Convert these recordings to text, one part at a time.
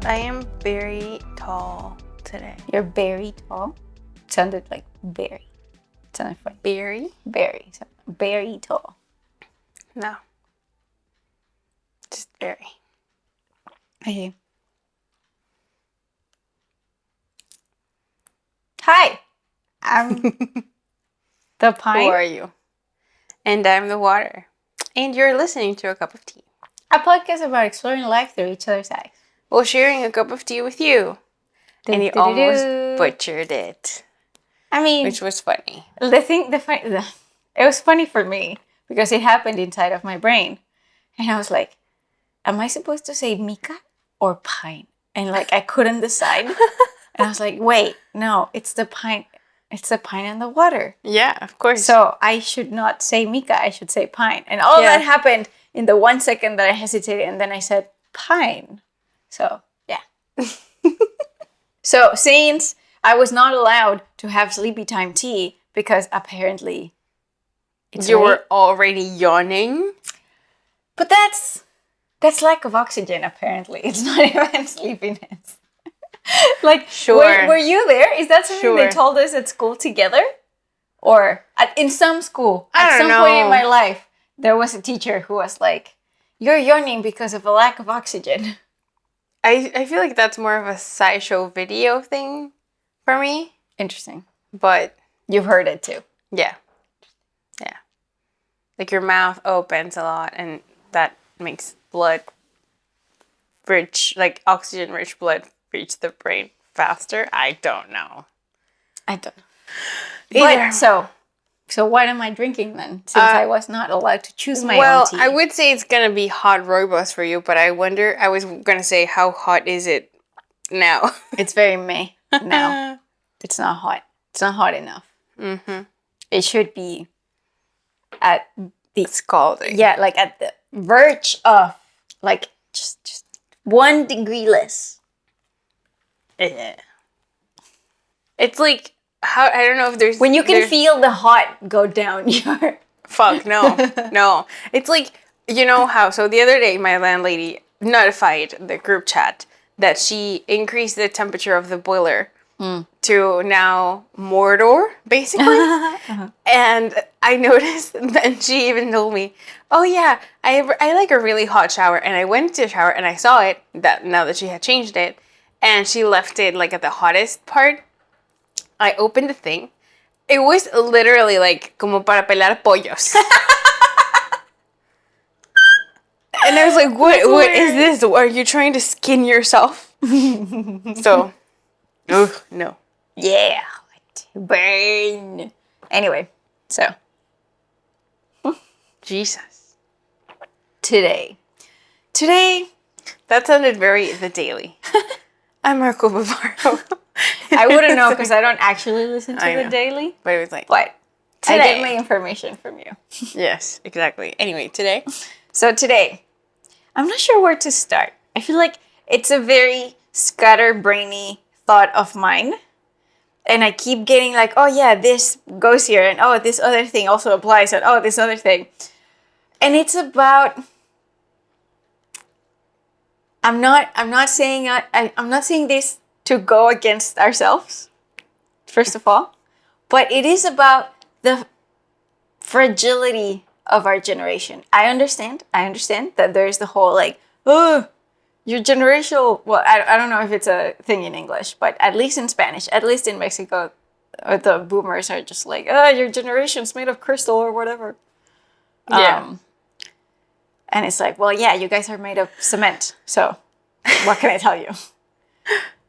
I am very tall today. You're very tall. It sounded like very. It sounded funny. Very? Very. So very tall. No. Just very. Okay. Hi. I'm the pine. Who are you? And I'm the water. And you're listening to A Cup of Tea. A podcast about exploring life through each other's eyes. While sharing a cup of tea with you. And you almost butchered it. I mean, which was funny. It was funny for me because it happened inside of my brain. And I was like, am I supposed to say Mika or pine? And like, I couldn't decide. And I was like, wait, no, it's the pine. It's the pine and the water. Yeah, of course. So I should not say Mika. I should say pine. And all that happened in the 1 second that I hesitated. And then I said pine. So, yeah. So since I was not allowed to have sleepy time tea because apparently you were already yawning. But that's lack of oxygen, apparently. It's not even sleepiness. Like, sure. Were you there? Is that something they told us at school together? Or in some school, at some point in my life, there was a teacher who was like, you're yawning because of a lack of oxygen. I feel like that's more of a SciShow video thing for me. Interesting. But you've heard it too. Yeah. Yeah. Like your mouth opens a lot and that makes blood rich, like oxygen-rich blood reach the brain faster. I don't know. But so what am I drinking then? Since I was not allowed to choose my own tea. Well, I would say it's going to be hot rooibos for you, but I was going to say, how hot is it now? It's very May now. It's not hot. It's not hot enough. Mm-hmm. It should be at the scalding. Yeah, like at the verge of like just 1 degree less. Yeah. It's like I don't know if there's when you can feel the hot go down your fuck no. It's like, you know how, so the other day my landlady notified the group chat that she increased the temperature of the boiler to now Mordor, basically. And I noticed, and she even told me, oh yeah, I like a really hot shower. And I went to shower and I saw it, that now that she had changed it, and she left it like at the hottest part. I opened the thing. It was literally like como para pelar pollos. And I was like, what is this? Are you trying to skin yourself? So, no. Yeah. Burn. Anyway, so. Jesus. Today. That sounded very The Daily. I'm Marco Bavaro. I wouldn't know because I don't actually listen to The Daily. But it was like, but today. I get my information from you. Yes, exactly. Anyway, today. So today, I'm not sure where to start. I feel like it's a very scatterbrainy thought of mine. And I keep getting like, oh yeah, this goes here. And oh, this other thing also applies. And oh, this other thing. And it's about... I'm not saying this to go against ourselves, first of all, but it is about the fragility of our generation. I understand that there's the whole like, oh, your generational, well, I don't know if it's a thing in English, but at least in Spanish, at least in Mexico, the boomers are just like, oh, your generation's made of crystal or whatever. Yeah. And it's like, well, yeah, you guys are made of cement, so what can I tell you?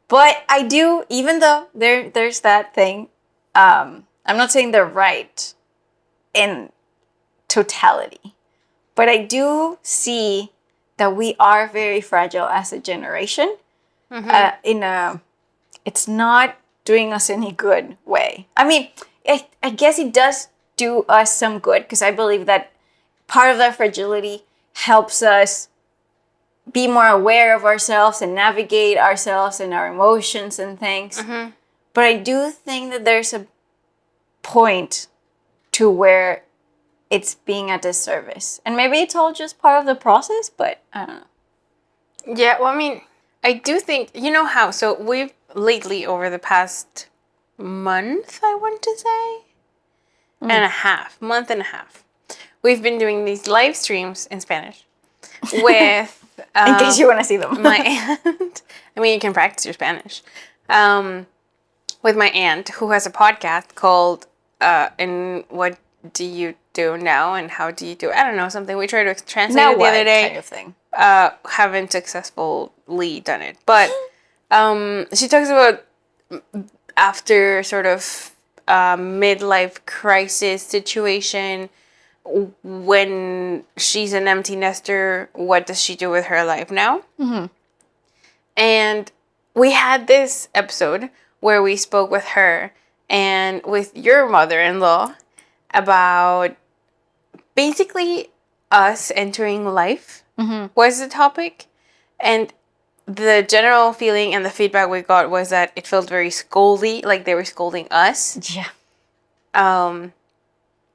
But I do, even though there's that thing, I'm not saying they're right in totality, but I do see that we are very fragile as a generation. Mm-hmm. It's not doing us any good way. I mean, I guess it does do us some good because I believe that part of that fragility helps us be more aware of ourselves and navigate ourselves and our emotions and things. Mm-hmm. But I do think that there's a point to where it's being a disservice. And maybe it's all just part of the process, but I don't know. Yeah, well, I mean, I do think, you know how, so we've lately, over the past month, I want to say, and a half, month and a half, we've been doing these live streams in Spanish with... in case you want to see them. my aunt. I mean, you can practice your Spanish. With my aunt, who has a podcast called And What Do You Do Now and How Do You Do? I don't know, something. We tried to translate Now it the what other day. kind of thing. Haven't successfully done it. But she talks about after sort of midlife crisis situation, when she's an empty nester, what does she do with her life now? Mm-hmm. And we had this episode where we spoke with her and with your mother-in-law about basically us entering life was the topic. And the general feeling and the feedback we got was that it felt very scoldy, like they were scolding us. Yeah.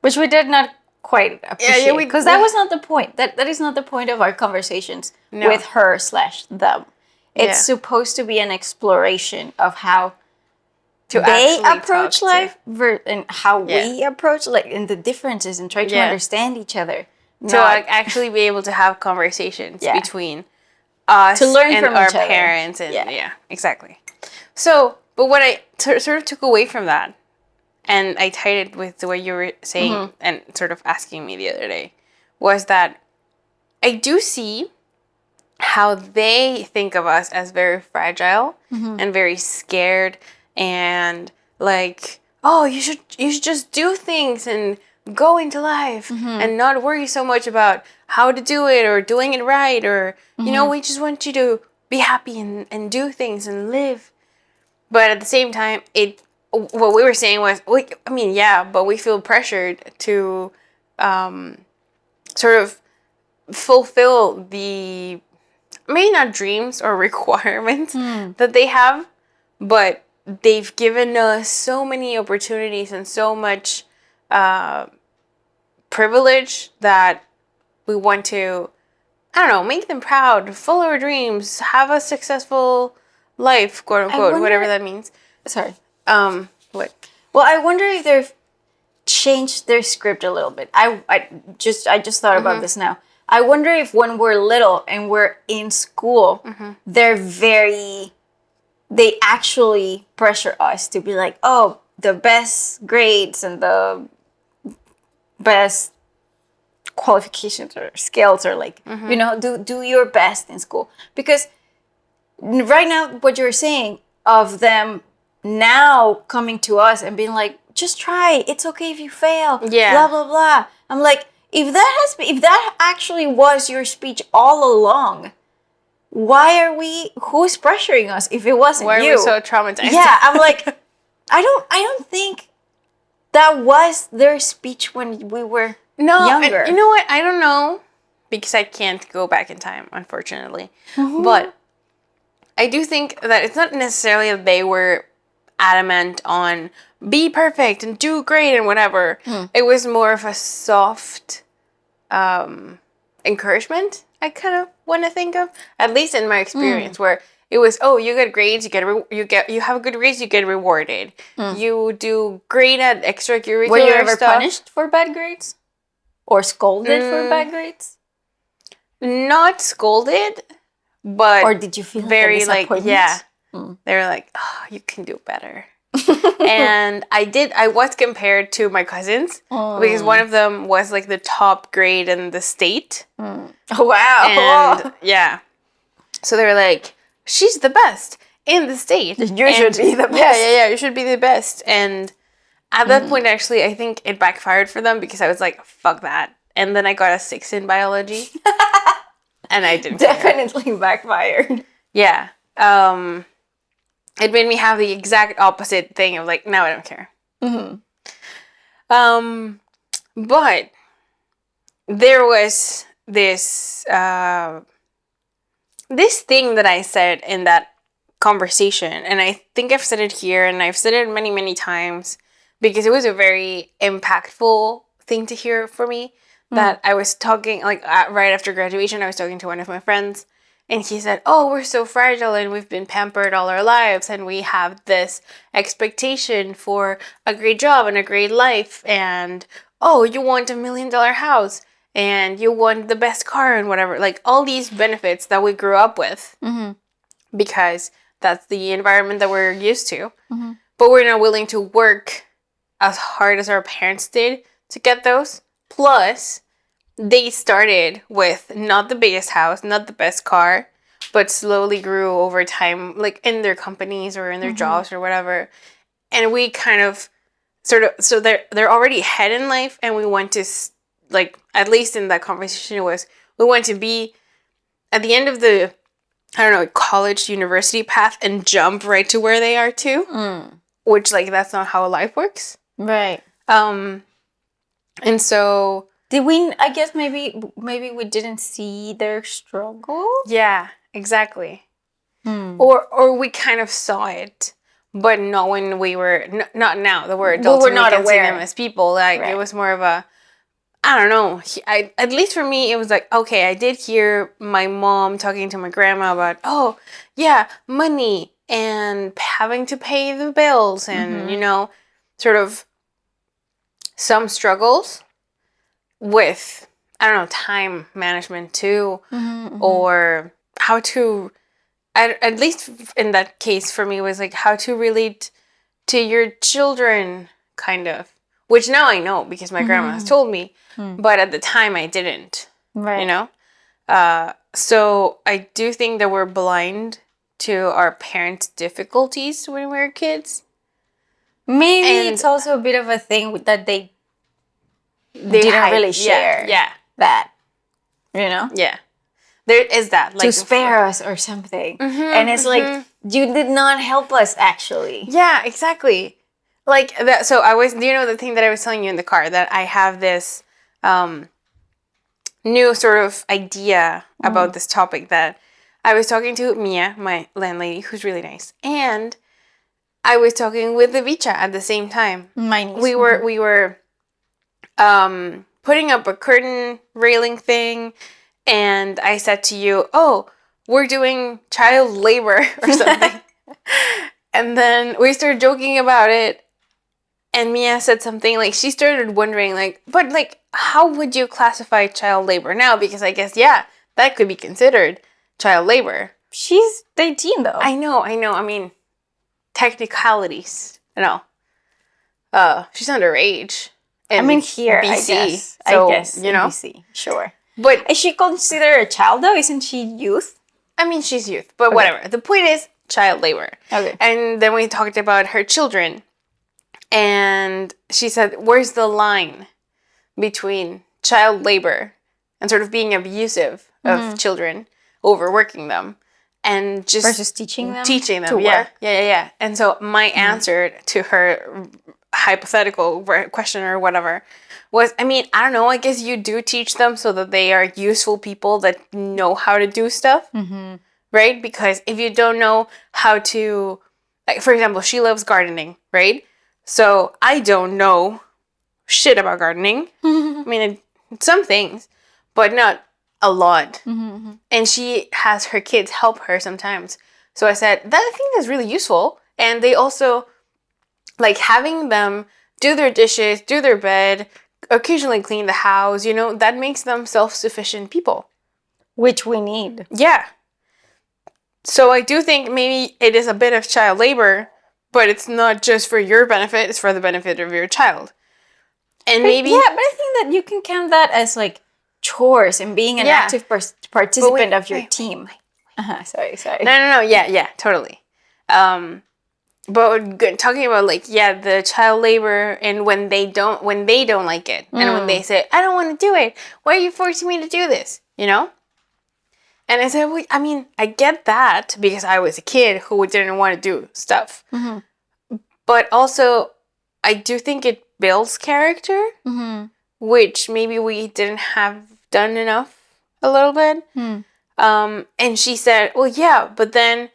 Which we did not quite appreciate. Because that was not the point. That is not the point of our conversations with her/them. It's supposed to be an exploration of how they approach life and how we approach, like, and the differences, and try to understand each other. To actually be able to have conversations between us to learn and from our each other. parents. And exactly. So, but what I sort of took away from that, and I tied it with the way you were saying and sort of asking me the other day, was that I do see how they think of us as very fragile and very scared and like, oh, you should just do things and go into life and not worry so much about how to do it or doing it right, or you know, we just want you to be happy and do things and live. But at the same time, what we were saying was, but we feel pressured to sort of fulfill the, maybe not dreams or requirements that they have, but they've given us so many opportunities and so much privilege that we want to, I don't know, make them proud, follow our dreams, have a successful life, quote unquote, whatever that means. Sorry. What? Well, I wonder if they've changed their script a little bit. I just thought about this now. I wonder if when we're little and we're in school, they actually pressure us to be like, oh, the best grades and the best qualifications or skills, or like, you know, do your best in school. Because right now, what you're saying of them now coming to us and being like, just try, it's okay if you fail, blah blah blah. I'm like, if that actually was your speech all along, who's pressuring us if it wasn't you? Why are we so traumatized? Yeah, I'm like, I don't think that was their speech when we were younger. You know what? I don't know, because I can't go back in time, unfortunately. But I do think that it's not necessarily that they were adamant on be perfect and do great and whatever. It was more of a soft encouragement, I kind of want to think of, at least in my experience, where it was, oh, you get grades, you have good grades, you get rewarded. You do great at extracurricular stuff. Were you ever punished for bad grades? Or scolded for bad grades? Not scolded, but or did you feel very like, they were like, oh, you can do better. And I was compared to my cousins because one of them was like the top grade in the state. Oh, wow. And so they were like, she's the best in the state. You should be the best. Yeah, you should be the best. And at that point, actually, I think it backfired for them because I was like, fuck that. And then I got a 6 in biology. And I didn't Definitely backfired. Yeah. It made me have the exact opposite thing of like, no, I don't care. But there was this this thing that I said in that conversation, and I think I've said it here, and I've said it many, many times, because it was a very impactful thing to hear for me. That I was talking, like, right after graduation, I was talking to one of my friends, And he said, oh, we're so fragile and we've been pampered all our lives and we have this expectation for a great job and a great life. And, oh, you want $1 million house and you want the best car and whatever. Like all these benefits that we grew up with because that's the environment that we're used to. But we're not willing to work as hard as our parents did to get those. Plus, they started with not the biggest house, not the best car, but slowly grew over time, like in their companies or in their jobs or whatever. And we kind of so they're already ahead in life, and we want to, like, at least in that conversation, it was we want to be at the end of the, I don't know, college, university path and jump right to where they are too. Which, like, that's not how life works. Right. And so... Did we, I guess maybe we didn't see their struggle? Yeah, exactly. Or we kind of saw it, but not when we were, not now that we're adults. We were not and we can aware. see them as people. Like, It was more of a, I don't know. At least for me, it was like, okay, I did hear my mom talking to my grandma about, oh, yeah, money and having to pay the bills and, you know, sort of some struggles with, I don't know, time management too, or how to, at least in that case for me, was like how to relate to your children, kind of. Which now I know because my grandma has told me, but at the time I didn't, you know? So I do think that we're blind to our parents' difficulties when we were kids. Maybe it's also a bit of a thing that they didn't really share that, you know? Yeah. There is that. Like, to spare us or something. And it's like, you did not help us, actually. Yeah, exactly. Like, that. So I was, you know, the thing that I was telling you in the car, that I have this new sort of idea about this topic, that I was talking to Mia, my landlady, who's really nice, and I was talking with the Vicha at the same time. My niece. We were putting up a curtain railing thing, and I said to you, oh, we're doing child labor or something. And then we started joking about it, and Mia said something, like, she started wondering, like, but, like, how would you classify child labor now? Because I guess, yeah, that could be considered child labor. She's 18, though. I know. I mean, technicalities. No. She's underage. I mean, here, BC, I guess, you know? BC, sure. But is she considered a child, though? Isn't she youth? I mean, she's youth, but whatever. The point is child labor. Okay. And then we talked about her children. And she said, where's the line between child labor and sort of being abusive of children, overworking them, and just versus teaching them to work? Yeah. And so my answer to her hypothetical question or whatever was, I mean, I don't know, I guess you do teach them so that they are useful people that know how to do stuff, right? Because if you don't know how to, like, for example, she loves gardening, right? So I don't know shit about gardening. I mean, some things, but not a lot. And she has her kids help her sometimes. So I said, I think that's really useful. And they also, like, having them do their dishes, do their bed, occasionally clean the house, you know, that makes them self-sufficient people. Which we need. Yeah. So I do think maybe it is a bit of child labor, but it's not just for your benefit, it's for the benefit of your child. And maybe... Yeah, but I think that you can count that as, like, chores and being an active participant of your team. Sorry. No. Yeah, totally. But talking about, like, the child labor, and when they don't like it, and when they say, I don't want to do it, why are you forcing me to do this? You know? And I said, well, I mean, I get that because I was a kid who didn't want to do stuff. But also, I do think it builds character, which maybe we didn't have done enough a little bit. And she said, well, yeah, but then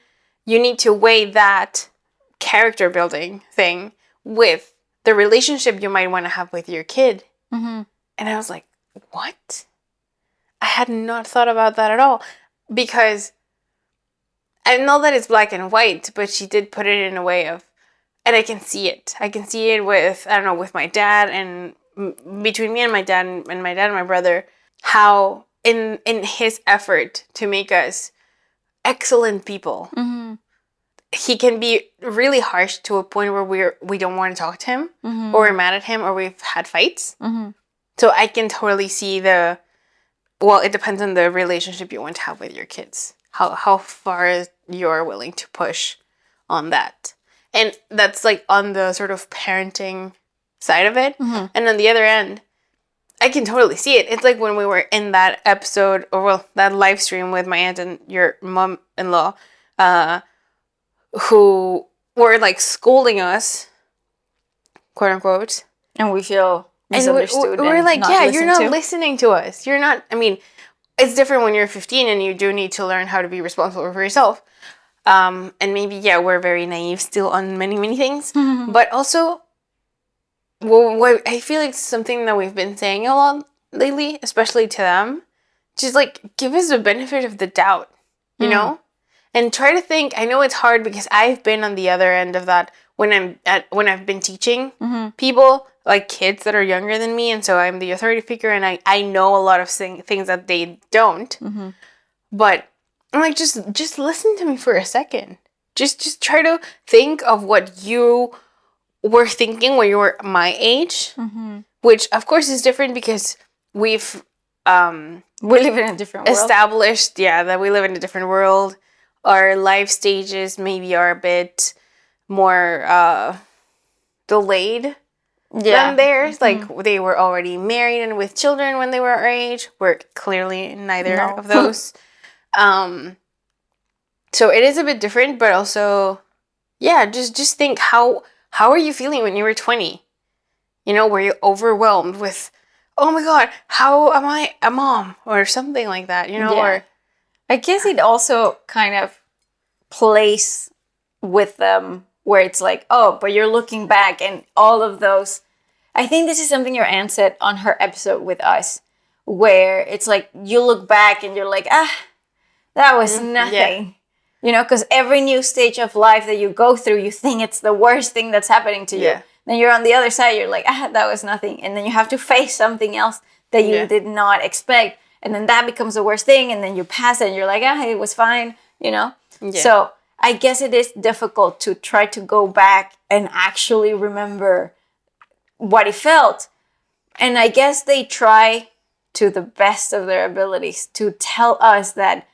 you need to weigh that character building thing with the relationship you might want to have with your kid. And I was like, what? I had not thought about that at all. Because I know that it's black and white, but she did put it in a way of, and I can see it. I can see it with, I don't know, with my dad and between me and my dad and my brother, how in his effort to make us excellent people, he can be really harsh to a point where we don't want to talk to him, or we're mad at him, or we've had fights. So I can totally see well, it depends on the relationship you want to have with your kids. How far you're willing to push on that. And that's like on the sort of parenting side of it. And on the other end, I can totally see it. It's like when we were in that episode, or well, that live stream with my aunt and your mom-in-law, who were like scolding us, quote unquote. And we feel misunderstood. And we're like, yeah, you're not to. listening to us. You're not, I mean, it's different when you're 15 and you do need to learn how to be responsible for yourself. And maybe, yeah, we're very naive still on many, many things. But also, well, I feel like it's something that we've been saying a lot lately, especially to them. Just like, give us the benefit of the doubt, you know? And try to think, I know it's hard because I've been on the other end of that when I've been teaching people, like kids that are younger than me, and so I'm the authority figure, and I know a lot of things that they don't. But I'm like, just listen to me for a second. Just try to think of what you were thinking when you were my age, which of course is different because we've we live in a different world. Established, yeah, that we live in a different world. Our life stages maybe are a bit more delayed than theirs. Like, they were already married and with children when they were our age. We're clearly neither of those. So it is a bit different, but also, yeah, just think, how are you feeling when you were 20? You know, were you overwhelmed with, oh my God, how am I a mom? Or something like that, you know? Yeah. Or I guess it also kind of plays with them where it's like, oh, but you're looking back and all of those. I think this is something your aunt said on her episode with us, where it's like you look back and you're like, that was nothing. Yeah. You know, because every new stage of life that you go through, you think it's the worst thing that's happening to you. Yeah. Then you're on the other side, you're like, that was nothing. And then you have to face something else that you did not expect. And then that becomes the worst thing. And then you pass it and you're like, it was fine, you know? Yeah. So I guess it is difficult to try to go back and actually remember what it felt. And I guess they try to the best of their abilities to tell us that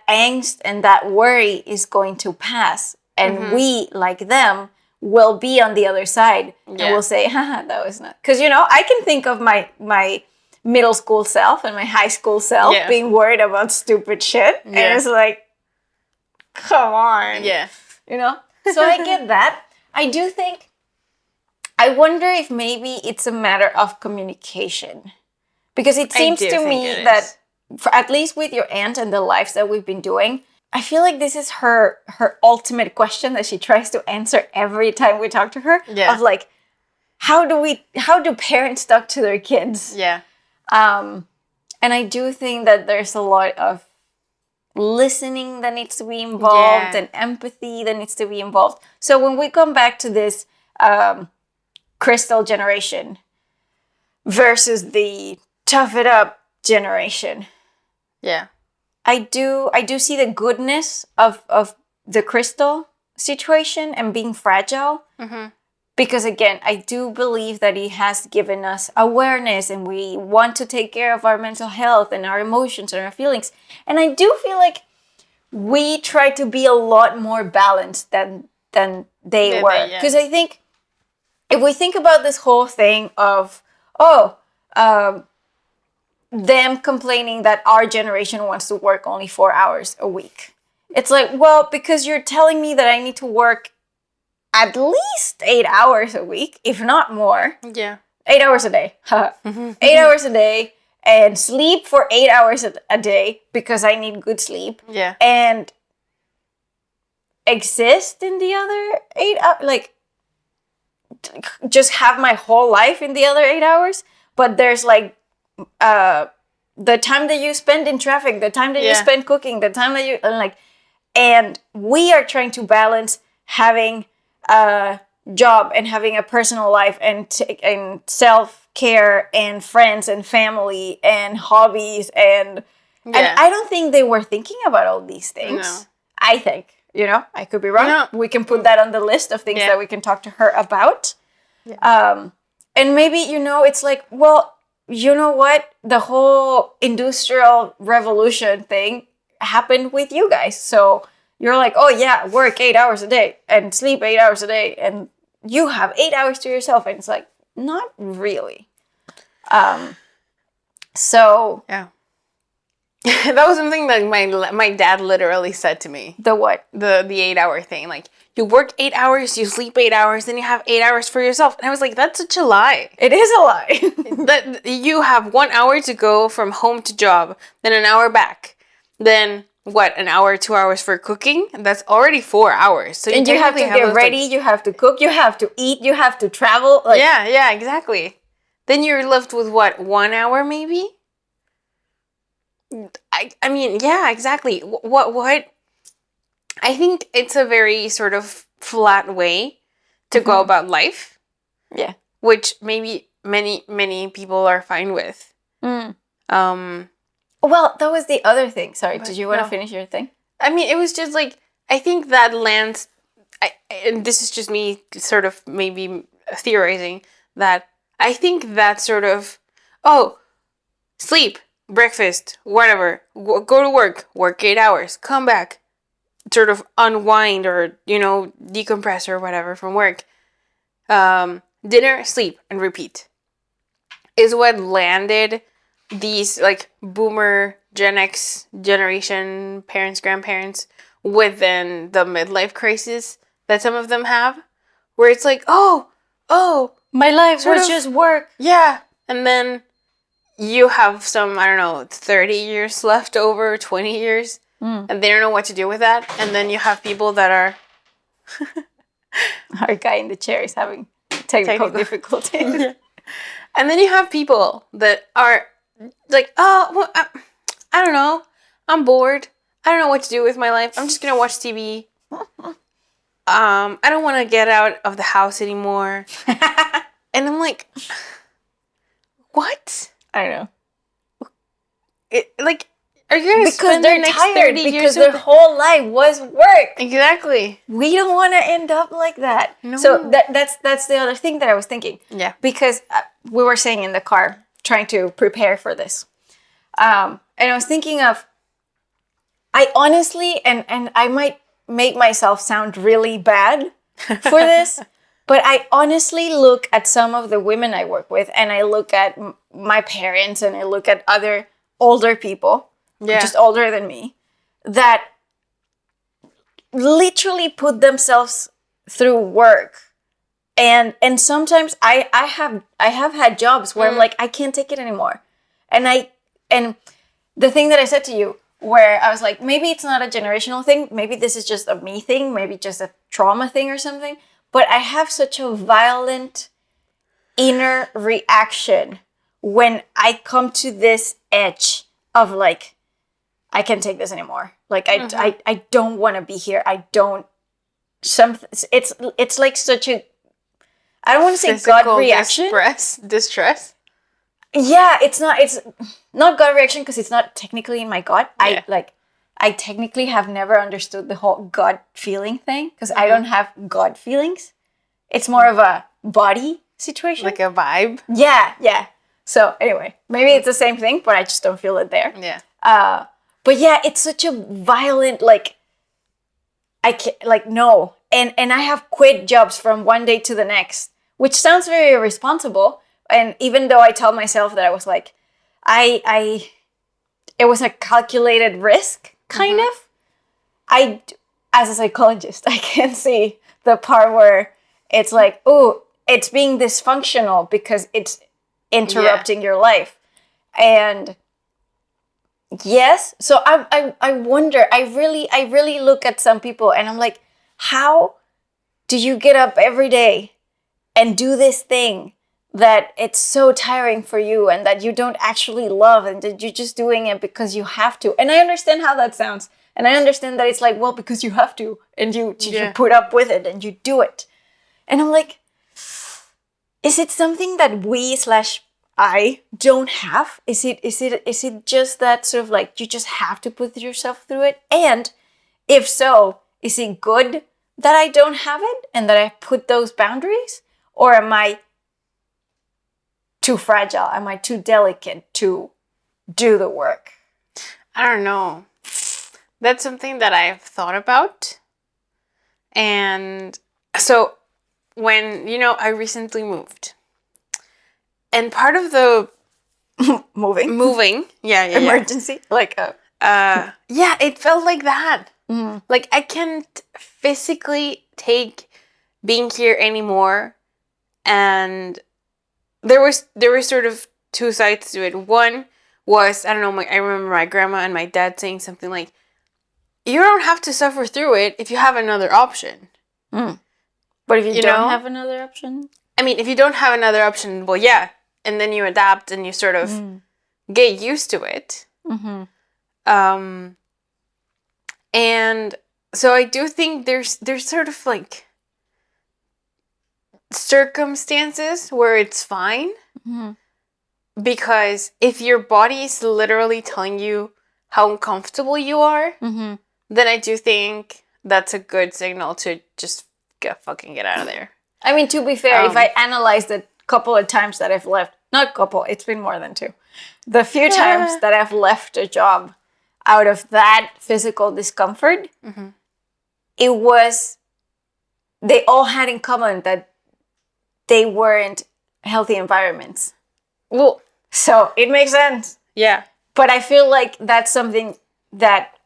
angst and that worry is going to pass. And we, like them, will be on the other side. And we'll say, that was not. Because, you know, I can think of my middle school self and my high school self being worried about stupid shit. And it's like, come on. Yeah. You know? So I get that. I do think, I wonder if maybe it's a matter of communication. Because it seems to me that, at least with your aunt and the lives that we've been doing, I feel like this is her ultimate question that she tries to answer every time we talk to her. Yeah. Of like, how do parents talk to their kids? Yeah. And I do think that there's a lot of listening that needs to be involved and empathy that needs to be involved. So when we come back to this crystal generation versus the tough it up generation. Yeah. I do see the goodness of the crystal situation and being fragile. Because again, I do believe that it has given us awareness and we want to take care of our mental health and our emotions and our feelings. And I do feel like we try to be a lot more balanced than they were. Because I think if we think about this whole thing of, them complaining that our generation wants to work only 4 hours a week. It's like, well, because you're telling me that I need to work at least 8 hours a week, if not more. Yeah. 8 hours a day. 8 hours a day, and sleep for 8 hours a day because I need good sleep. Yeah. And exist in the other 8 hours, like just have my whole life in the other 8 hours. But there's like, the time that you spend in traffic, the time that you spend cooking, the time that you, like, And we are trying to balance having a job and having a personal life and self-care and friends and family and hobbies and I don't think they were thinking about all these things. No. I think, I could be wrong. No. We can put that on the list of things that we can talk to her about. Yeah. And maybe, it's like, well, you know what? The whole industrial revolution thing happened with you guys. So you're like, oh yeah, work 8 hours a day and sleep 8 hours a day. And you have 8 hours to yourself. And it's like, not really. So. Yeah. That was something that my dad literally said to me. The what? The 8 hour thing. Like, you work 8 hours, you sleep 8 hours, then you have 8 hours for yourself. And I was like, that's such a lie. It is a lie. That you have 1 hour to go from home to job, then an hour back. Then what, an hour, 2 hours for cooking? That's already 4 hours. So and you have to get ready, you have to cook, you have to eat, you have to travel. Like, yeah, exactly. Then you're left with what, 1 hour maybe? I mean, yeah, exactly. What? I think it's a very sort of flat way to go about life. Yeah. Which maybe many people are fine with. Well, that was the other thing. Sorry, did you want to finish your thing? I mean, it was just like, I think that lands, and this is just me sort of maybe theorizing, that I think that sort of, sleep, breakfast, whatever, go to work 8 hours, come back, sort of unwind or, decompress or whatever from work. Dinner, sleep, and repeat is what landed these like boomer Gen X generation parents, grandparents within the midlife crisis that some of them have, where it's like, oh, my life was just work. Yeah. And then you have some, 30 years left over, 20 years, and they don't know what to do with that. And then you have people that are... Our guy in the chair is having technical difficulties. And then you have people that are like, I don't know. I'm bored. I don't know what to do with my life. I'm just going to watch TV. I don't want to get out of the house anymore. And I'm like, what? I don't know. Are you going to spend the next 30 years because their whole life was work? Exactly. We don't want to end up like that. No. So that's the other thing that I was thinking. Yeah. Because we were saying in the car, trying to prepare for this. And I was thinking of, I honestly, and I might make myself sound really bad for this, but I honestly look at some of the women I work with, and I look at my parents, and I look at other older people, just older than me, that literally put themselves through work. And sometimes I have had jobs where I'm like, I can't take it anymore. And the thing that I said to you, where I was like, maybe it's not a generational thing, maybe this is just a me thing, maybe just a trauma thing or something, but I have such a violent inner reaction when I come to this edge of like, I can't take this anymore. Like, I don't want to be here. I don't, it's like such a, I don't want to say gut reaction. Distress. Yeah, it's not gut reaction because it's not technically in my gut. Yeah. I technically have never understood the whole gut feeling thing because I don't have gut feelings. It's more of a body situation. Like a vibe. Yeah. So anyway, maybe it's the same thing, but I just don't feel it there. Yeah. But yeah, it's such a violent, I can't, no. And I have quit jobs from one day to the next, which sounds very irresponsible. And even though I tell myself that I was like, it was a calculated risk, kind of. As a psychologist, I can see the part where it's like, oh, it's being dysfunctional because it's interrupting your life. And yes, so I wonder, I really look at some people and I'm like, how do you get up every day and do this thing that it's so tiring for you and that you don't actually love and that you're just doing it because you have to. And I understand how that sounds. And I understand that it's like, well, because you have to and you put up with it and you do it. And I'm like, is it something that we/I don't have? Is it just that sort of like you just have to put yourself through it? And if so, is it good that I don't have it and that I put those boundaries? Or am I too fragile? Am I too delicate to do the work? I don't know. That's something that I've thought about. And so when, I recently moved. And part of the moving, emergency, like it felt like that. Mm-hmm. Like I can't physically take being here anymore. And there were sort of two sides to it. One was, I don't know, I remember my grandma and my dad saying something like, you don't have to suffer through it if you have another option. Mm. But if you don't have another option? I mean, if you don't have another option, well, yeah. And then you adapt and you sort of get used to it. Mm-hmm. And so I do think there's sort of like circumstances where it's fine. Mm-hmm. Because if your body is literally telling you how uncomfortable you are, mm-hmm. then I do think that's a good signal to just fucking get out of there. I mean, to be fair, if I analyze the couple of times that I've left, not couple, it's been more than two. The few times that I've left a job out of that physical discomfort, mm-hmm. They all had in common that they weren't healthy environments. Well, so it makes sense. Yeah. But I feel like that's something that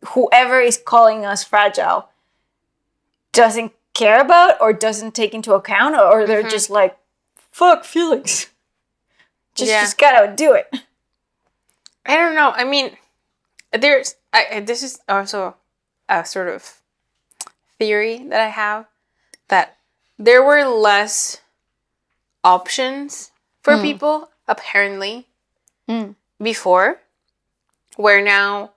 whoever is calling us fragile doesn't care about or doesn't take into account, or they're mm-hmm. just like, fuck feelings. Just gotta do it. I don't know. I mean, this is also a sort of theory that I have, that there were less options for people, apparently, before, where now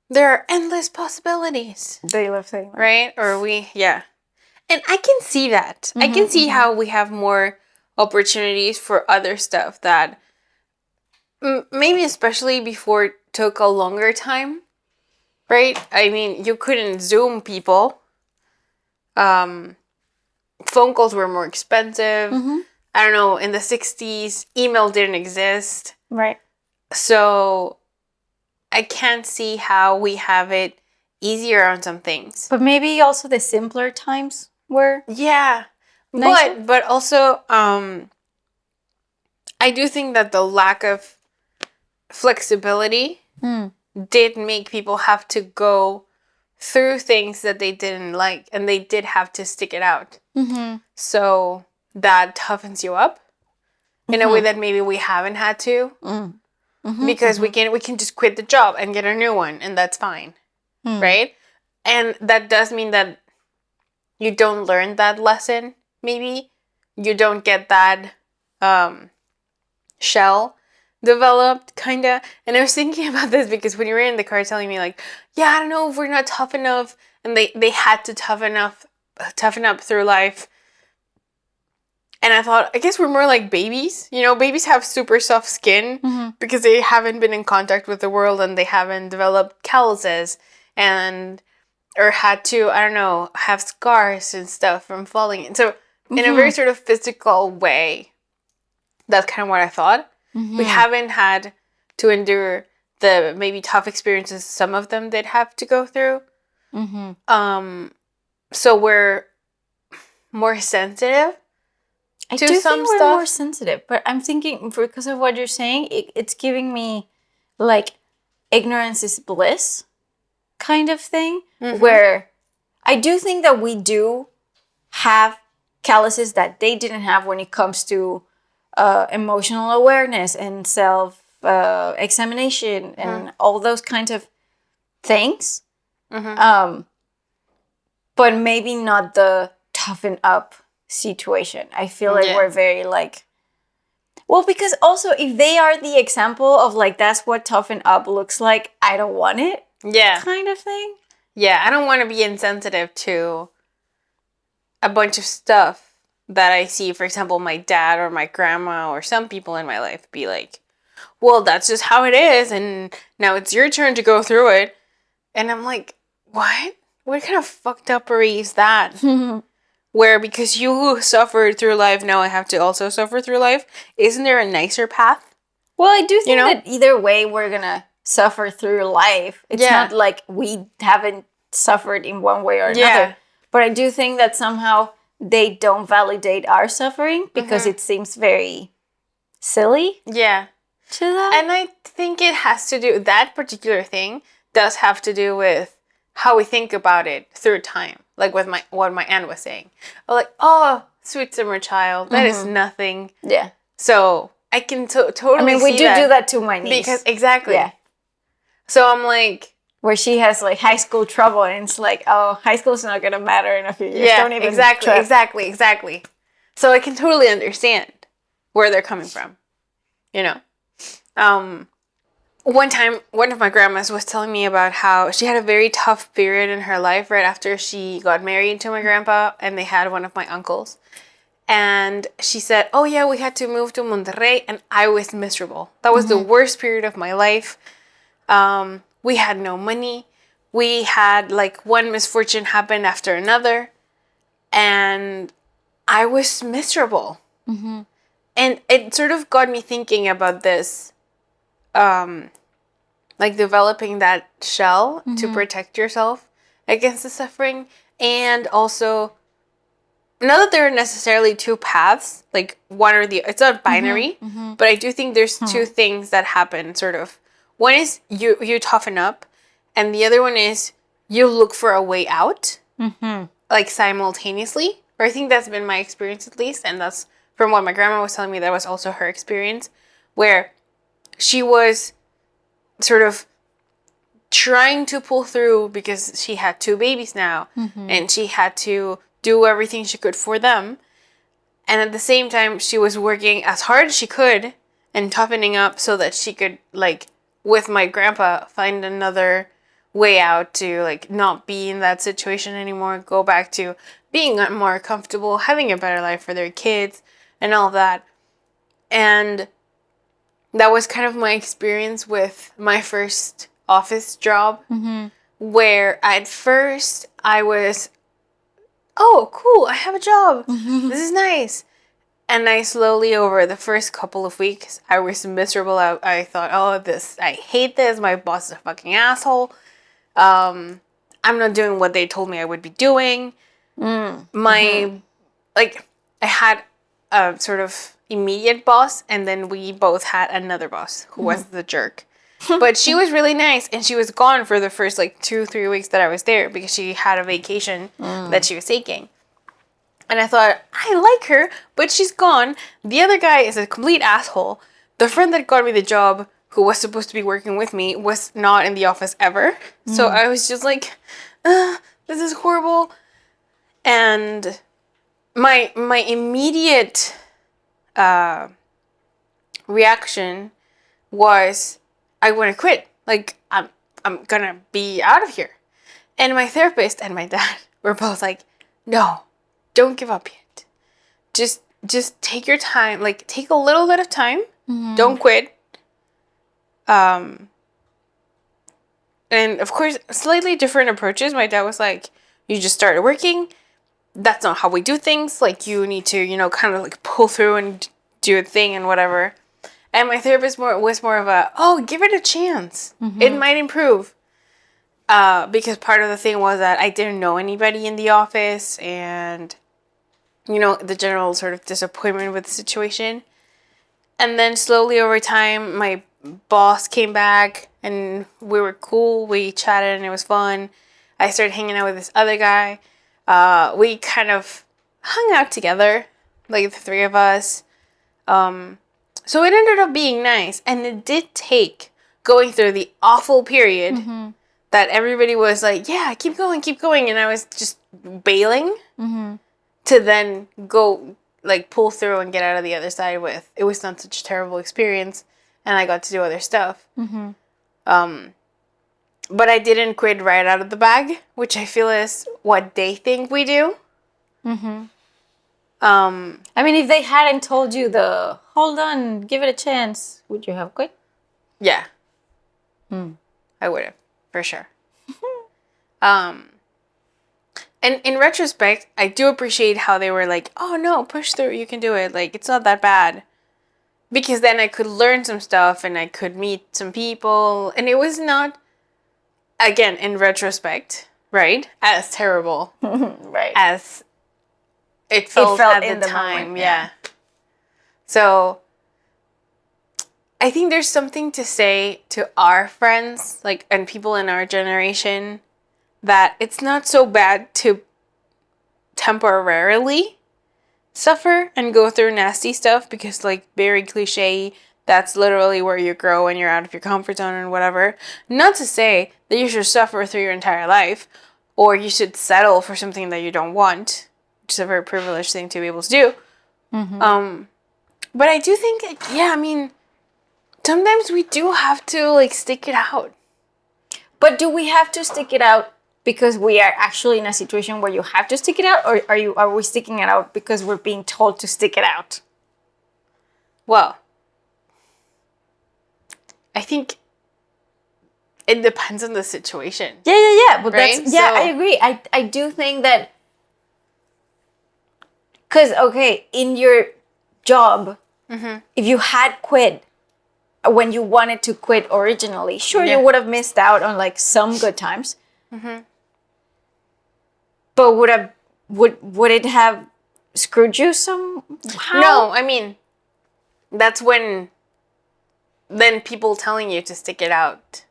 there are endless possibilities. They love saying that. Right? And I can see that. Mm-hmm, I can see how we have more opportunities for other stuff that maybe especially before took a longer time, right? I mean, you couldn't Zoom people. Phone calls were more expensive. Mm-hmm. I don't know, in the 60s, email didn't exist. Right. So I can't see how we have it easier on some things. But maybe also the simpler times were nicer. But also I do think that the lack of flexibility did make people have to go through things that they didn't like, and they did have to stick it out. Mm-hmm. So that toughens you up in a way that maybe we haven't had to, because we can just quit the job and get a new one, and that's fine, right? And that does mean that you don't learn that lesson. Maybe you don't get that shell developed, kinda. And I was thinking about this because when you were in the car telling me like, yeah, I don't know if we're not tough enough, and they had to toughen up through life. And I thought, I guess we're more like babies. Babies have super soft skin because they haven't been in contact with the world, and they haven't developed calluses or had to, I don't know, have scars and stuff from falling. And so in a very sort of physical way, that's kind of what I thought. We haven't had to endure the maybe tough experiences some of them did have to go through. So we're more sensitive I do think we're more sensitive, but I'm thinking because of what you're saying, it's giving me like ignorance is bliss kind of thing, where I do think that we do have calluses that they didn't have when it comes to emotional awareness and self examination and all those kinds of things. But maybe not the toughen up situation. I feel like we're very like, well, because also if they are the example of like, that's what toughen up looks like, I don't want it. Yeah. Kind of thing. Yeah, I don't want to be insensitive to a bunch of stuff that I see. For example, my dad or my grandma or some people in my life be like, well, that's just how it is, and now it's your turn to go through it. And I'm like, what? What kind of fucked uppery is that? Where because you suffered through life, now I have to also suffer through life? Isn't there a nicer path? Well, I do think that either way we're gonna suffer through life. It's not like we haven't suffered in one way or another. But I do think that somehow they don't validate our suffering because it seems very silly. Yeah. To them. And I think it has to do, that particular thing does have to do with how we think about it through time. Like with what my aunt was saying. Like, oh, sweet summer child, that is nothing. Yeah. So I can totally see that. I mean, we do that to my niece. Because, exactly. Yeah. So I'm like... Where she has like high school trouble and it's like, oh, high school's not going to matter in a few years. Yeah, don't even exactly. So I can totally understand where they're coming from. You know? One time, one of my grandmas was telling me about how she had a very tough period in her life right after she got married to my grandpa, and they had one of my uncles. And she said, oh yeah, we had to move to Monterrey, and I was miserable. That was the worst period of my life. We had no money. We had like one misfortune happen after another. And I was miserable. Mm-hmm. And it sort of got me thinking about this, like developing that shell to protect yourself against the suffering. And also, not that there are necessarily two paths, like one or the, it's not binary, but I do think there's two things that happen sort of. One is you toughen up, and the other one is you look for a way out, like simultaneously. Or I think that's been my experience at least, and that's from what my grandma was telling me, that was also her experience, where she was sort of trying to pull through because she had 2 babies now, and she had to do everything she could for them. And at the same time, she was working as hard as she could and toughening up so that she could, like, with my grandpa, find another way out to, like, not be in that situation anymore, go back to being more comfortable, having a better life for their kids, and all of that. And that was kind of my experience with my first office job, where at first I was, oh, cool, I have a job. This is nice. And I slowly, over the first couple of weeks, I was miserable. I thought, oh, I hate this. My boss is a fucking asshole. I'm not doing what they told me I would be doing. I had a sort of immediate boss, and then we both had another boss who was the jerk. But she was really nice, and she was gone for the first, 2-3 weeks that I was there because she had a vacation that she was taking. And I thought, I like her, but she's gone. The other guy is a complete asshole. The friend that got me the job, who was supposed to be working with me, was not in the office ever. So I was just like, this is horrible. And my immediate reaction was, I want to quit. Like, I'm gonna be out of here. And my therapist and my dad were both like, no, don't give up yet. Just take your time. Like, take a little bit of time. Don't quit. And of course, slightly different approaches. My dad was like, you just started working. That's not how we do things. Like, you need to, kind of like pull through and do a thing and whatever. And my therapist was more of a, oh, give it a chance. It might improve. Because part of the thing was that I didn't know anybody in the office, and, the general sort of disappointment with the situation. And then slowly over time, my boss came back, and we were cool. We chatted, and it was fun. I started hanging out with this other guy. We kind of hung out together, like the 3 of us. So it ended up being nice. And it did take going through the awful period that everybody was like, yeah, keep going. And I was just bailing. to then go like pull through and get out of the other side with. It was not such a terrible experience, and I got to do other stuff. But I didn't quit right out of the bag, which I feel is what they think we do. I mean, if they hadn't told you hold on, give it a chance, would you have quit? Yeah. I would have, for sure. And in retrospect, I do appreciate how they were like, oh no, push through, you can do it. Like, it's not that bad. Because then I could learn some stuff and I could meet some people. And it was not, again, in retrospect, right, as terrible Right. as it felt at in the time. Moment, yeah. So I think there's something to say to our friends, like, and people in our generation, that it's not so bad to temporarily suffer and go through nasty stuff, because, like, very cliche, that's literally where you grow when you're out of your comfort zone and whatever. Not to say that you should suffer through your entire life, or you should settle for something that you don't want, which is a very privileged thing to be able to do. But I do think, yeah, I mean, sometimes we do have to, like, stick it out. But do we have to stick it out because we are actually in a situation where you have to stick it out, or are we sticking it out because we're being told to stick it out? Well, I think it depends on the situation. Yeah. But right? I agree. I do think that, because, okay, in your job, if you had quit when you wanted to quit originally, sure, you would have missed out on, like, some good times. But would it have screwed you somehow? No, I mean, that's when then people telling you to stick it out.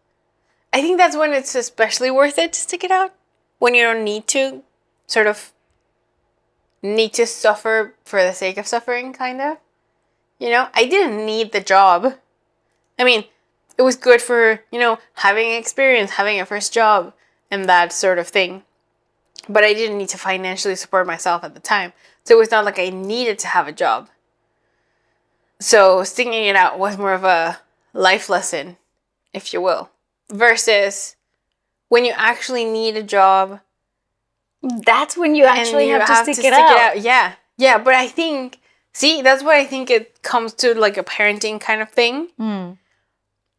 I think that's when it's especially worth it to stick it out. When you don't need to sort of need to suffer for the sake of suffering, kind of. You know, I didn't need the job. I mean, it was good for, you know, having experience, having a first job, and that sort of thing. But I didn't need to financially support myself at the time. So it was not like I needed to have a job. So sticking it out was more of a life lesson, if you will. Versus when you actually need a job. That's when you actually have to stick it out. Yeah, but I think, see, that's why I think it comes to, like, a parenting kind of thing.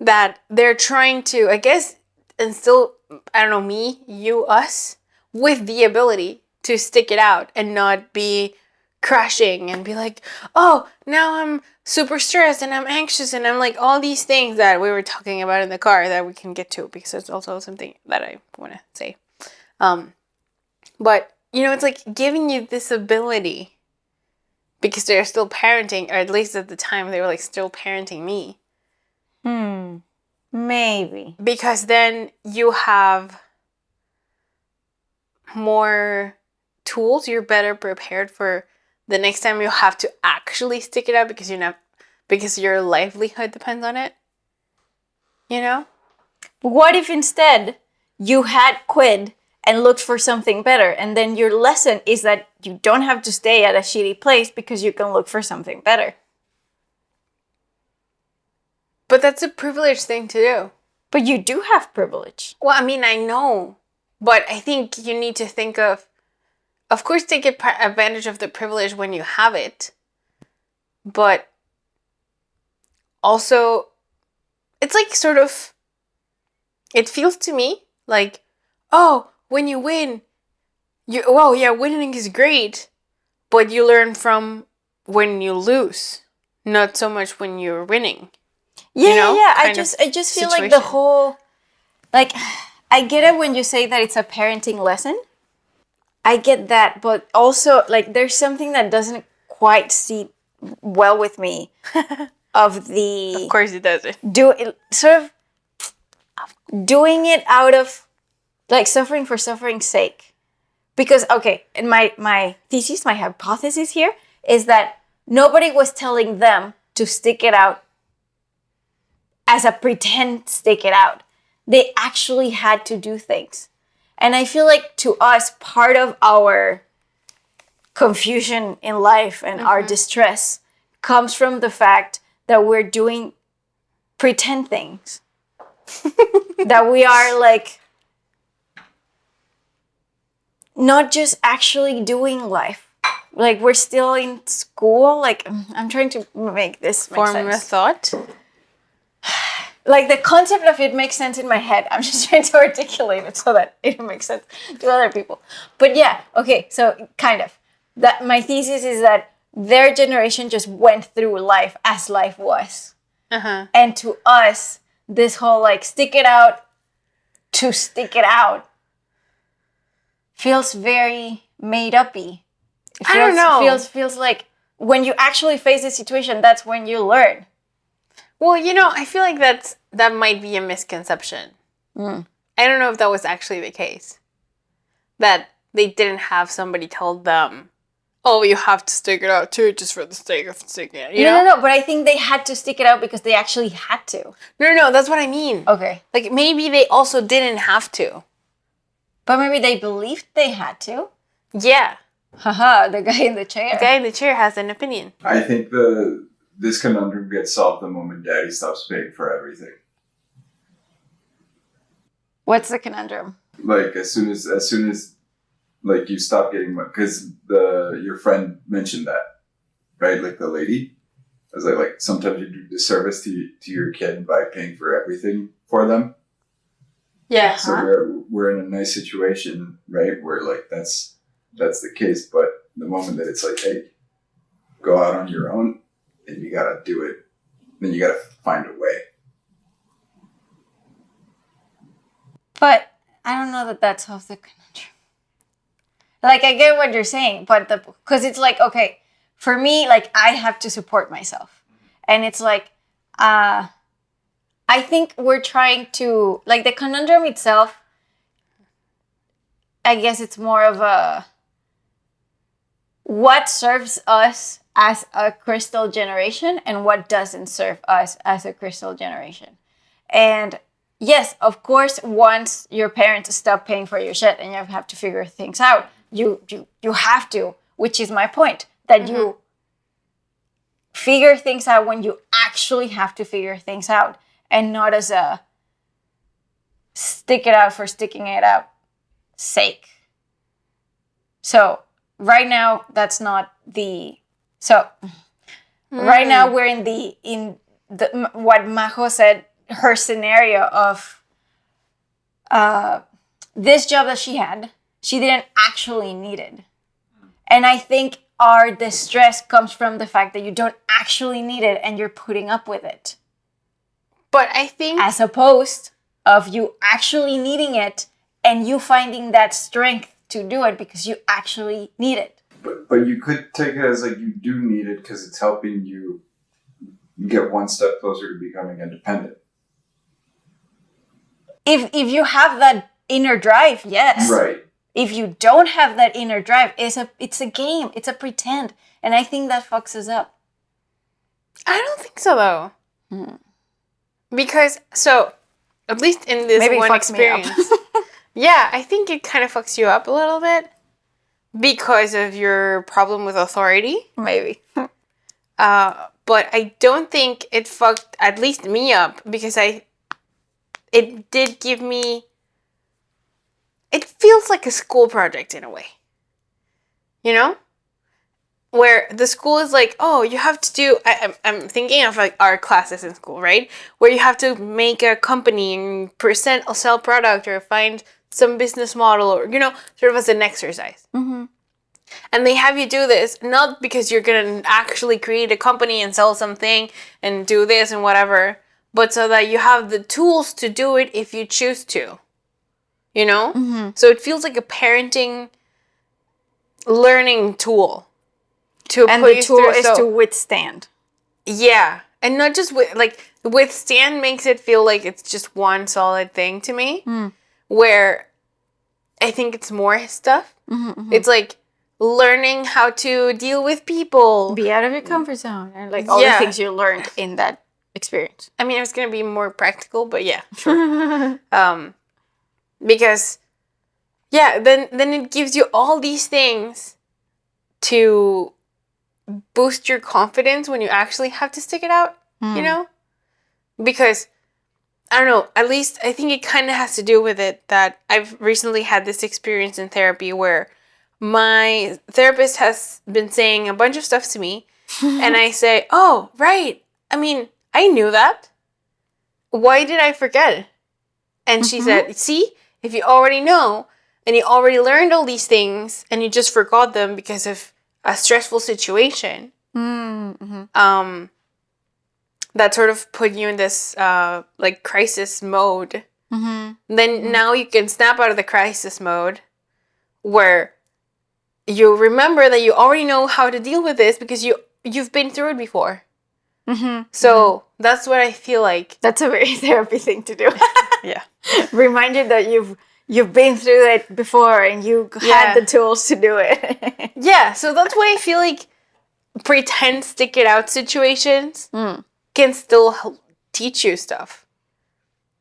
That they're trying to, I guess, instill, I don't know, me, you, us, with the ability to stick it out and not be crashing and be like, oh, now I'm super stressed and I'm anxious and I'm like all these things that we were talking about in the car that we can get to, because it's also something that I want to say. But, you know, it's like giving you this ability because they're still parenting, or at least at the time they were, like, still parenting me. Maybe. Because then you have more tools. You're better prepared for the next time you have to actually stick it out because your livelihood depends on it. You know? What if instead you had quit and looked for something better, and then your lesson is that you don't have to stay at a shitty place because you can look for something better? But that's a privileged thing to do. But you do have privilege. Well, I mean, I know. But I think you need to think of course, take advantage of the privilege when you have it. But also, it's like sort of, it feels to me like, oh, when you win, winning is great. But you learn from when you lose, not so much when you're winning. Yeah, you know, I just feel like the whole, like, I get it when you say that it's a parenting lesson. I get that, but also, like, there's something that doesn't quite sit well with me of the... Of course it doesn't. Doing it out of, like, suffering for suffering's sake. Because, okay, and my thesis, my hypothesis here is that nobody was telling them to stick it out as a pretend stick it out. They actually had to do things. And I feel like to us, part of our confusion in life and our distress comes from the fact that we're doing pretend things. That we are like not just actually doing life. Like we're still in school. Like I'm trying to make this make Form sense. a thought. Like the concept of it makes sense in my head. I'm just trying to articulate it so that it makes sense to other people. But yeah, okay, so kind of. That my thesis is that their generation just went through life as life was. And to us, this whole like stick it out to stick it out feels very made up-y. I don't know. Feels like when you actually face the situation, that's when you learn. Well, you know, I feel like that might be a misconception. I don't know if that was actually the case. That they didn't have somebody tell them, oh, you have to stick it out too, just for the sake of sticking it. You know? No, but I think they had to stick it out because they actually had to. No, that's what I mean. Okay. Like, maybe they also didn't have to. But maybe they believed they had to. Yeah. Haha, the guy in the chair. The guy in the chair has an opinion. I think this conundrum gets solved the moment Daddy stops paying for everything. What's the conundrum? Like as soon as like you stop getting money, because your friend mentioned that, right? Like the lady, I was like sometimes you do disservice to your kid by paying for everything for them. Yeah. So we're in a nice situation, right? Where like that's the case, but the moment that it's like, hey, go out on your own, and you gotta do it, then you gotta find a way. But I don't know that that solves the conundrum. Like, I get what you're saying, but because it's like, okay, for me, like, I have to support myself. And it's like, I think we're trying to, like, the conundrum itself, I guess it's more of a, what serves us as a crystal generation and what doesn't serve us as a crystal generation. And yes, of course, once your parents stop paying for your shit and you have to figure things out, you have to, which is my point, that you figure things out when you actually have to figure things out and not as a stick it out for sticking it out sake. So right now, that's not the... So right now we're in the what Majo said, her scenario of this job that she had, she didn't actually need it. And I think our distress comes from the fact that you don't actually need it and you're putting up with it. But I think... As opposed of you actually needing it and you finding that strength to do it because you actually need it. But you could take it as like you do need it because it's helping you get one step closer to becoming independent. If you have that inner drive, yes. Right. If you don't have that inner drive, it's a game. It's a pretend. And I think that fucks us up. I don't think so, though. Because, so, at least in this Maybe one fucks me up. experience, yeah, I think it kind of fucks you up a little bit because of your problem with authority. Maybe. But I don't think it fucked at least me up because it did give me... It feels like a school project in a way. You know? Where the school is like, oh, you have to do... I'm thinking of like our classes in school, right? Where you have to make a company and present or sell product or find some business model or, you know, sort of as an exercise. And they have you do this, not because you're going to actually create a company and sell something and do this and whatever, but so that you have the tools to do it if you choose to. You know? So it feels like a parenting learning tool. And the tool is to withstand. Yeah. And not just withstand makes it feel like it's just one solid thing to me. Where I think it's more stuff. It's like learning how to deal with people. Be out of your comfort zone. And like all the things you learned in that experience. I mean, I was going to be more practical, but yeah, sure. Because, yeah, then it gives you all these things to boost your confidence when you actually have to stick it out, you know? Because, I don't know, at least I think it kind of has to do with it that I've recently had this experience in therapy where my therapist has been saying a bunch of stuff to me, and I say, oh, right. I mean, I knew that. Why did I forget? And she said, see, if you already know, and you already learned all these things, and you just forgot them because of a stressful situation, that sort of put you in this like crisis mode. Then now you can snap out of the crisis mode where you remember that you already know how to deal with this because you've been through it before. So that's what I feel like. That's a very therapy thing to do. Yeah. Remind you that you've been through it before and you had the tools to do it. Yeah, so that's why I feel like pretend stick it out situations can still teach you stuff.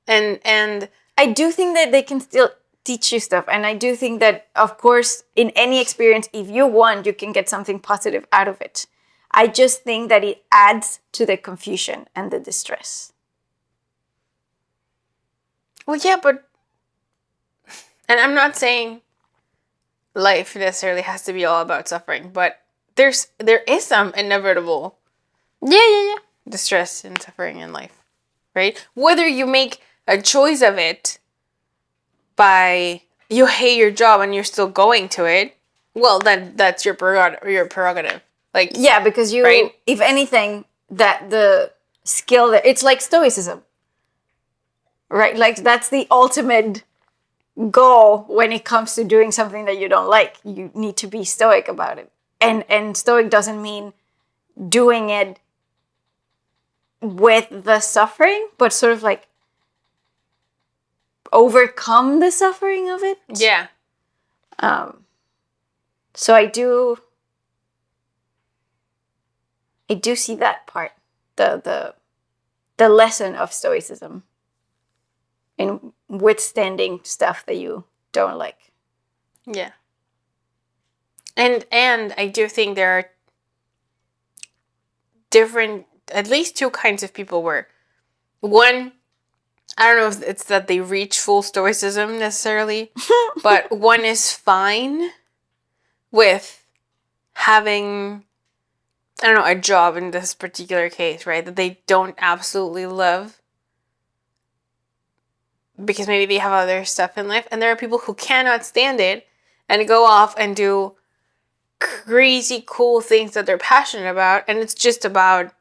And I do think that they can still teach you stuff. And I do think that, of course, in any experience, if you want, you can get something positive out of it. I just think that it adds to the confusion and the distress. well, yeah, but and I'm not saying life necessarily has to be all about suffering, but there is some inevitable distress and suffering in life, right? Whether you make a choice of it by you hate your job and you're still going to it, well, then that's your prerogative. Like, yeah, because you, if anything, that the skill that it's like stoicism, right? Like that's the ultimate goal when it comes to doing something that you don't like. You need to be stoic about it, and stoic doesn't mean doing it with the suffering, but sort of like overcome the suffering of it. Yeah. So I do see that part, the lesson of stoicism in withstanding stuff that you don't like. Yeah. And I do think there are different, at least two kinds of people where one, I don't know if it's that they reach full stoicism necessarily, but one is fine with having, I don't know, a job in this particular case, right? That they don't absolutely love because maybe they have other stuff in life. And there are people who cannot stand it and go off and do crazy cool things that they're passionate about. And it's just about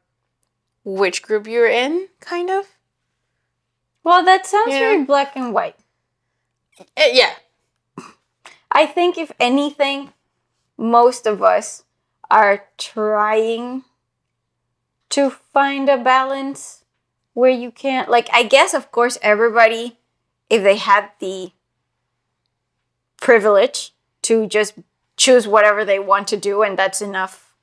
which group you're in, kind of. Well, that sounds very black and white. Yeah. I think if anything, most of us are trying to find a balance where you can't, like, I guess, of course, everybody, if they had the privilege to just choose whatever they want to do and that's enough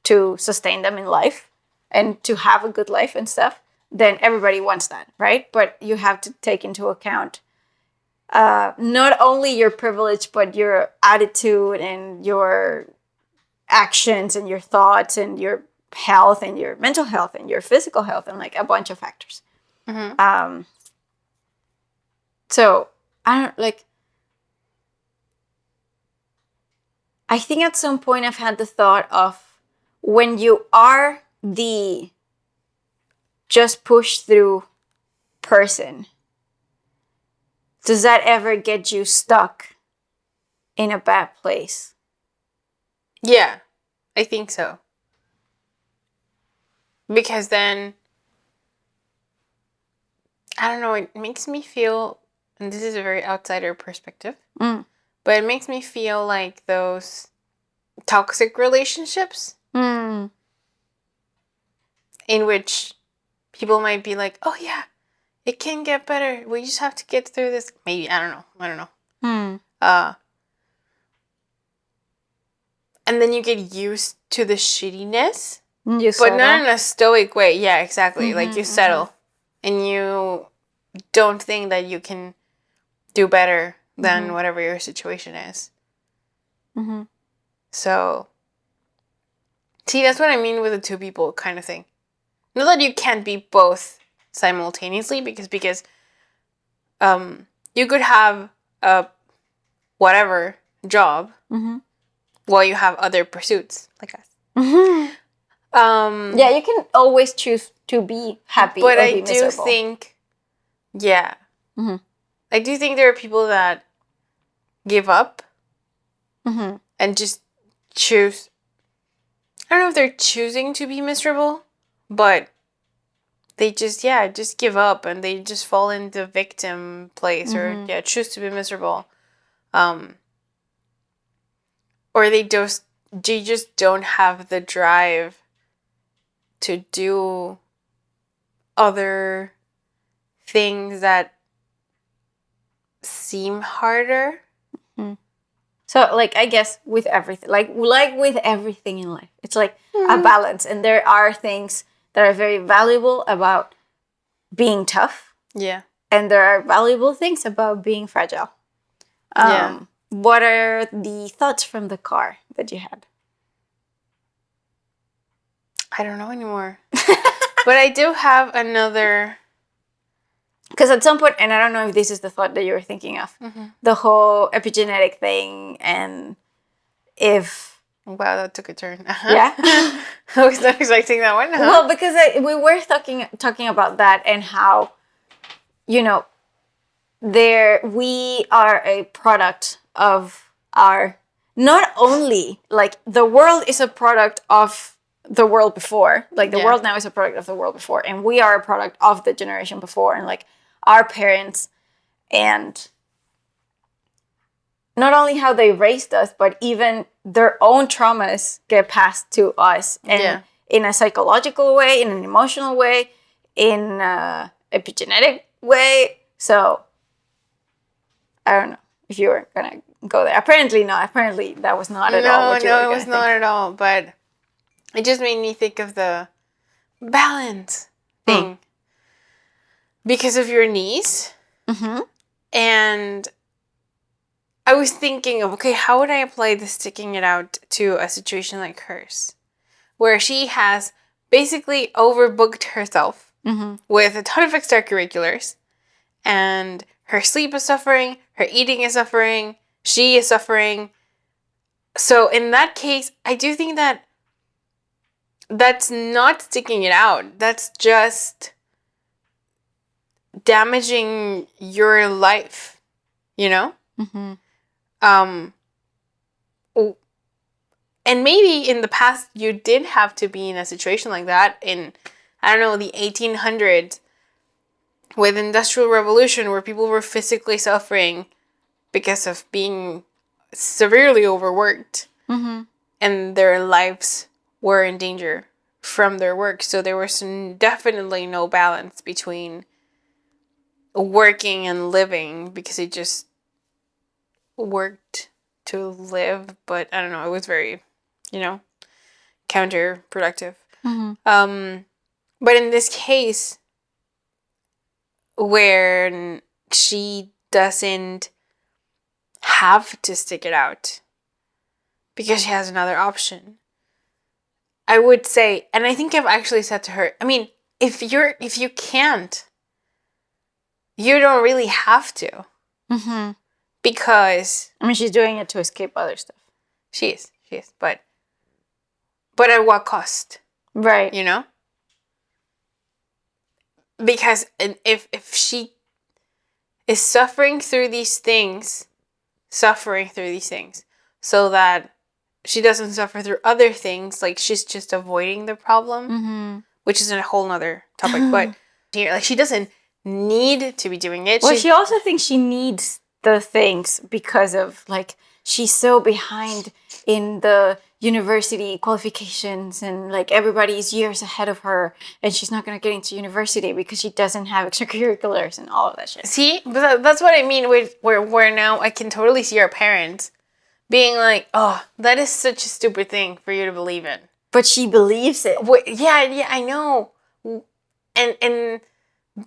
to sustain them in life and to have a good life and stuff, then everybody wants that, right? But you have to take into account not only your privilege, but your attitude and your actions and your thoughts and your health and your mental health and your physical health and like a bunch of factors. So I think at some point I've had the thought of when you are the just push through person, does that ever get you stuck in a bad place? Yeah, I think so. Because then, I don't know, it makes me feel, and this is a very outsider perspective, but it makes me feel like those toxic relationships in which people might be like, oh yeah, it can get better. We just have to get through this. Maybe, I don't know. And then you get used to the shittiness. But not in a stoic way. Yeah, exactly. Like you settle and you don't think that you can do better than whatever your situation is. So See, that's what I mean with the two people kind of thing. Not that you can't be both simultaneously, because you could have a whatever job while you have other pursuits like us. Yeah, you can always choose to be happy but or I be do miserable. think, I do think there are people that give up and just choose. I don't know if they're choosing to be miserable, but they just give up and they just fall into victim place or choose to be miserable. Or they just don't have the drive to do other things that seem harder. So, like, I guess with everything, like with everything in life, it's like a balance. And there are things that are very valuable about being tough. Yeah. And there are valuable things about being fragile. What are the thoughts from the car that you had? I don't know anymore. But I do have another. Because at some point, and I don't know if this is the thought that you were thinking of, the whole epigenetic thing, and if... Wow, that took a turn. Yeah? I was not expecting that one. Well, because we were talking about that and how, you know, we are a product of our... Not only, like, the world is a product of the world before. Like, the world now is a product of the world before. And we are a product of the generation before. And, like, our parents, and not only how they raised us, but even their own traumas get passed to us, and in a psychological way, in an emotional way, in a epigenetic way. So I don't know if you were gonna go there. Apparently not. Apparently that was not at all what you were No, it was not at all. But it just made me think of the balance thing. Because of your niece. And I was thinking of, okay, how would I apply the sticking it out to a situation like hers? Where she has basically overbooked herself with a ton of extracurriculars. And her sleep is suffering, her eating is suffering, she is suffering. So in that case, I do think that that's not sticking it out. That's just damaging your life, you know? And maybe in the past you did have to be in a situation like that in, I don't know, the 1800s with Industrial Revolution, where people were physically suffering because of being severely overworked and their lives were in danger from their work. So there was definitely no balance between working and living, because it just worked to live, but I don't know, it was very, counterproductive. But in this case, where she doesn't have to stick it out because she has another option, I would say, and I think I've actually said to her, I mean, if you can't, you don't really have to. Because I mean, she's doing it to escape other stuff. She is, but at what cost? Right. Because if she is suffering through these things, so that she doesn't suffer through other things, like she's just avoiding the problem, which is a whole nother topic. But she doesn't need to be doing it. Well, she also thinks she needs the things because of, like, she's so behind in the university qualifications, and like everybody's years ahead of her, and she's not going to get into university because she doesn't have extracurriculars and all of that shit. See, but that's what I mean with where now I can totally see our parents being like, oh, that is such a stupid thing for you to believe in. But she believes it. Yeah, I know. And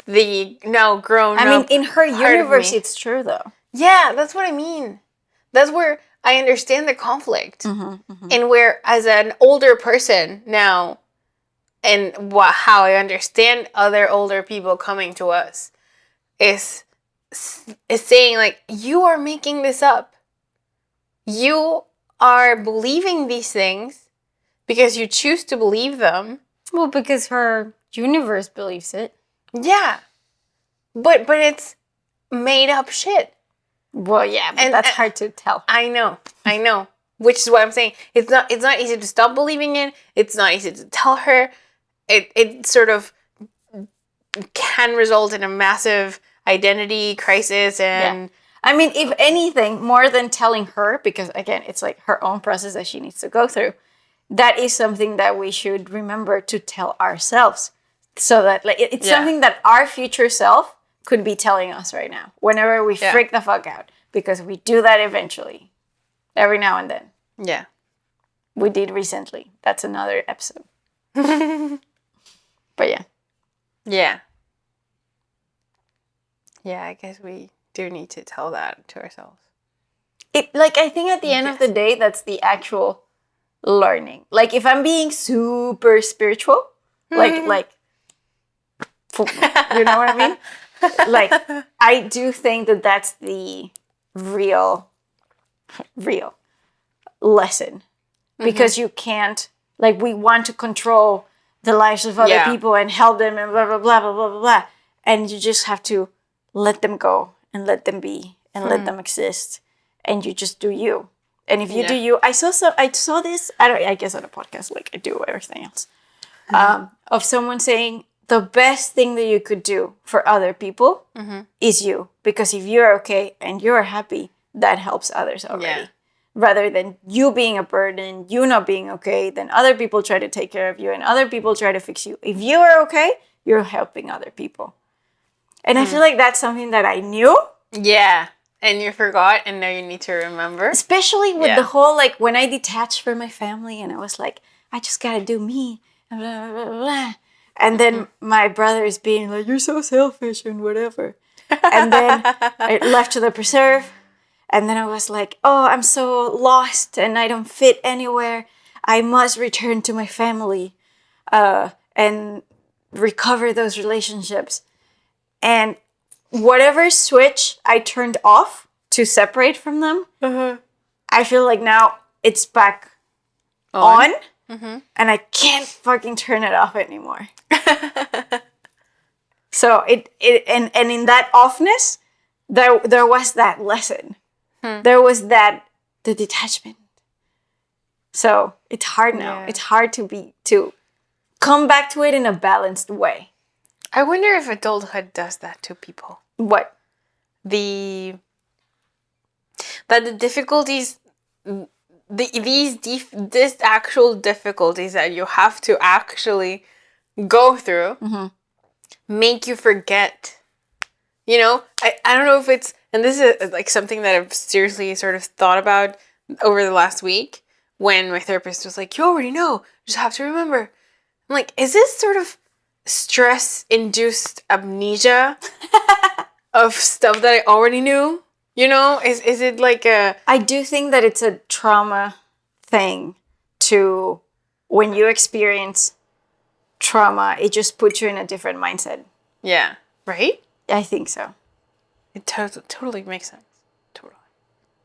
the now grown I mean, in her universe, it's true, though. Yeah, that's what I mean. That's where I understand the conflict. And where as an older person now, and how I understand other older people coming to us is saying like, you are making this up. You are believing these things because you choose to believe them. Well, because her universe believes it. Yeah. But it's made up shit. Well, yeah, but that's hard to tell. I know. Which is what I'm saying. It's not easy to stop believing it. It's not easy to tell her. It sort of can result in a massive identity crisis and... I mean, if anything, more than telling her, because again, it's like her own process that she needs to go through, that is something that we should remember to tell ourselves. So that like it's something that our future self could be telling us right now. Whenever we freak the fuck out. Because we do that eventually. Every now and then. Yeah. We did recently. That's another episode. But yeah. Yeah. Yeah, I guess we do need to tell that to ourselves. I think at the end of the day, that's the actual learning. Like, if I'm being super spiritual, like, you know what I mean? Like, I do think that that's the real lesson. Because you can't, like, we want to control the lives of other people and help them and blah, blah, blah, blah, blah, blah, blah. And you just have to let them go and let them be and let them exist. And you just do you. And if you do you, I saw this, I guess on a podcast, like I do everything else, of someone saying the best thing that you could do for other people is you. Because if you're okay and you're happy, that helps others already. Yeah. Rather than you being a burden, you not being okay, then other people try to take care of you and other people try to fix you. If you are okay, you're helping other people. And I feel like that's something that I knew. Yeah. And you forgot, and now you need to remember. Especially with the whole, like, when I detached from my family, and I was like, I just gotta do me, and blah, blah, blah, blah. And then my brother is being like, you're so selfish, and whatever. And then I left to the preserve, and then I was like, oh, I'm so lost, and I don't fit anywhere. I must return to my family, and recover those relationships. And whatever switch I turned off to separate from them, I feel like now it's back on and I can't fucking turn it off anymore. So it and in that offness, there was that lesson. There was the detachment. So it's hard now. It's hard to come back to it in a balanced way. I wonder if adulthood does that to people. What? The difficulties, these actual difficulties that you have to actually go through make you forget. You know, I don't know if it's, and this is like something that I've seriously sort of thought about over the last week when my therapist was like, you already know, you just have to remember. I'm like, is this sort of stress-induced amnesia of stuff that I already knew? You know, is it like a... I do think that it's a trauma thing to... When you experience trauma, it just puts you in a different mindset. Yeah. Right? I think so. It totally makes sense. Totally.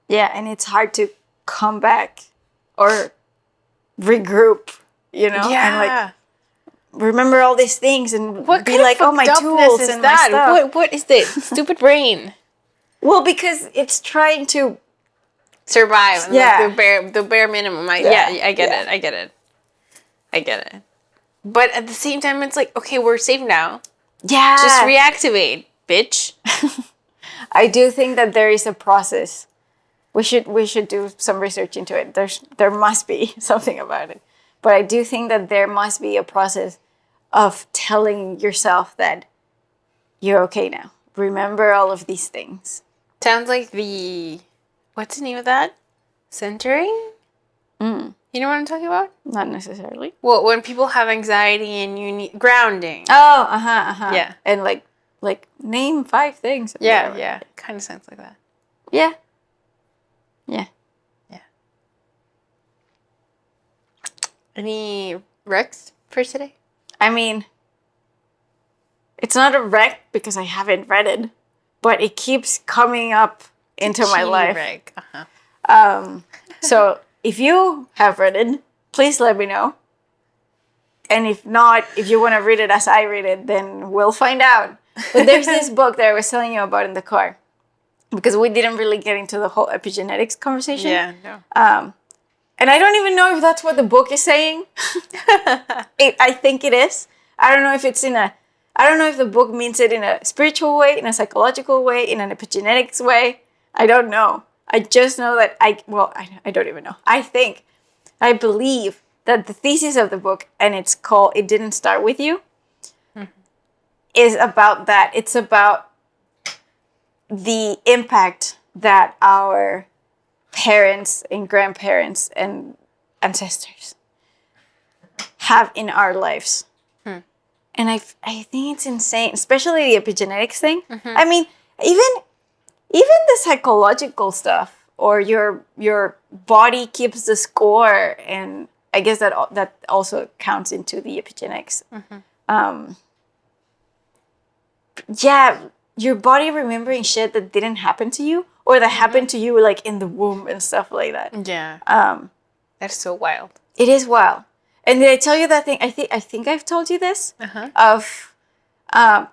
Yeah, and it's hard to come back or regroup, you know? Yeah. And like... remember all these things and what be like, oh, my tools is and that? my stuff. What is this? Stupid brain. Well, because it's trying to survive. Yeah. Like the bare minimum. I get it. But at the same time, it's like, okay, we're safe now. Yeah. Just reactivate, bitch. I do think that there is a process. We should do some research into it. There must be something about it. But I do think that there must be a process of telling yourself that you're okay now. Remember all of these things. Sounds like what's the name of that? Centering? You know what I'm talking about? Not necessarily. Well, when people have anxiety and you need grounding. Oh, Yeah. And like name 5 things. Yeah. Kind of sounds like that. Yeah. Yeah. Any recs for today? I mean, it's not a rec because I haven't read it, but it keeps coming up into my life. Rec. Uh-huh. So if you have read it, please let me know. And if not, if you want to read it as I read it, then we'll find out. But there's this book that I was telling you about in the car, because we didn't really get into the whole epigenetics conversation. Yeah, no. And I don't even know if that's what the book is saying. I think it is. I don't know if I don't know if the book means it in a spiritual way, in a psychological way, in an epigenetics way. I don't know. I just know that I don't even know. I believe that the thesis of the book, and it's called It Didn't Start With You, is about that. It's about the impact that our parents and grandparents and ancestors have in our lives. And I think it's insane, especially the epigenetics thing. I mean, even the psychological stuff, or your body keeps the score, and I guess that also counts into the epigenetics. Yeah, your body remembering shit that didn't happen to you, or that happened to you like in the womb and stuff like that. Yeah. That's so wild. It is wild. And did I tell you that thing? I think I've told you this. Of,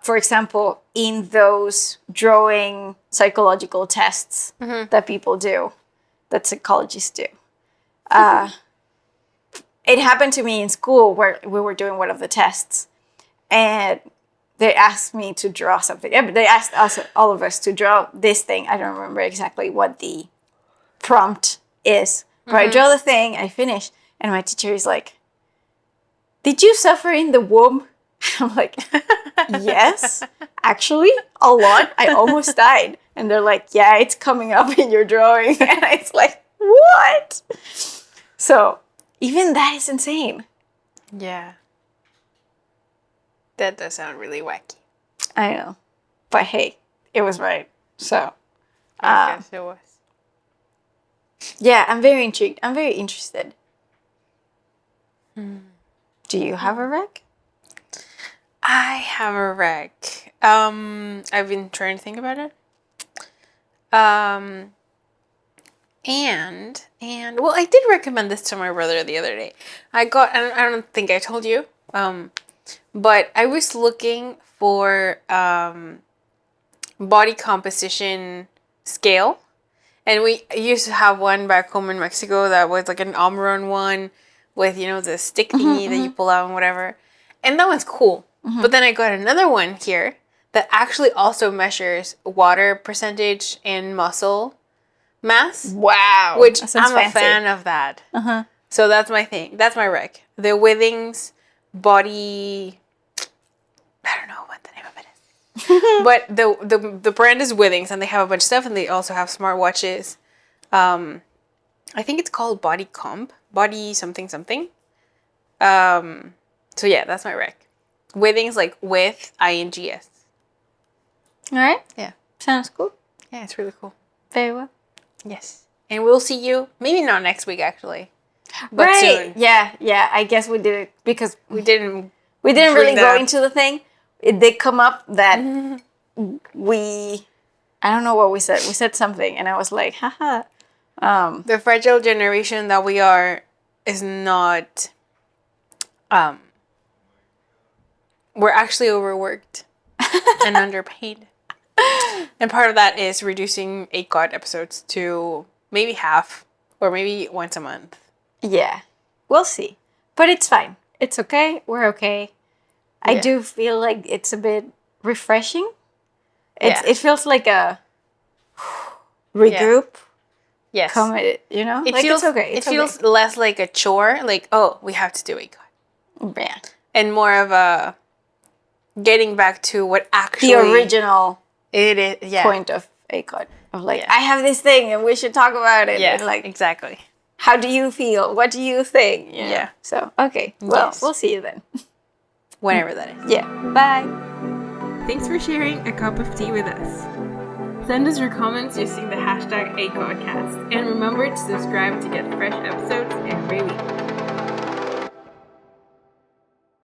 for example, in those drawing psychological tests that people do, that psychologists do. It happened to me in school where we were doing one of the tests, and they asked me to draw something. They asked us, all of us, to draw this thing. I don't remember exactly what the prompt is, but I draw the thing. I finish, and my teacher is like, "Did you suffer in the womb?" I'm like, "Yes, actually, a lot. I almost died." And they're like, "Yeah, it's coming up in your drawing." And it's like, what? So even that is insane. Yeah. That does sound really wacky. I know. But hey, it was right. So, I guess it was. yeah, I'm very intrigued. I'm very interested. Do you have a rec? I have a rec. I've been trying to think about it. And well, I did recommend this to my brother the other day. I don't think I told you. But I was looking for body composition scale, and we used to have one back home in Mexico that was like an Omron one with, you know, the stick thingy that you pull out and whatever, and that one's cool. But then I got another one here that actually also measures water percentage and muscle mass. Wow. Which I'm a fan of that. So that's my thing. That's my rec. The Withings body, I don't know what the name of it is. But the brand is Withings, and they have a bunch of stuff, and they also have smartwatches. I think it's called Body Comp. Body something something. So yeah, that's my rec. Withings, like with INGS. All right. Yeah. Sounds cool. Yeah, it's really cool. Very well. Yes. And we'll see you, maybe not next week actually, but soon. Yeah. I guess we did it because We didn't really go up. into the thing. It did come up that I don't know what we said. We said something, and I was like, haha. The fragile generation that we are is not, we're actually overworked and underpaid. And part of that is reducing ACOT episodes to maybe half or maybe once a month. Yeah, we'll see. But it's fine. It's okay. We're okay. I do feel like it's a bit refreshing. It feels like a regroup. Yes. You know? It like feels it's okay. It feels less like a chore, like, oh, we have to do ACOT. Yeah. And more of a getting back to what actually the original it is, point of ACOT. Of like, I have this thing and we should talk about it. Yeah, and like, exactly. How do you feel? What do you think? You know? Yeah. So, okay. Well, we'll see you then. Whenever that is. Yeah. Bye. Thanks for sharing a cup of tea with us. Send us your comments using the hashtag acotcast. And remember to subscribe to get fresh episodes every week.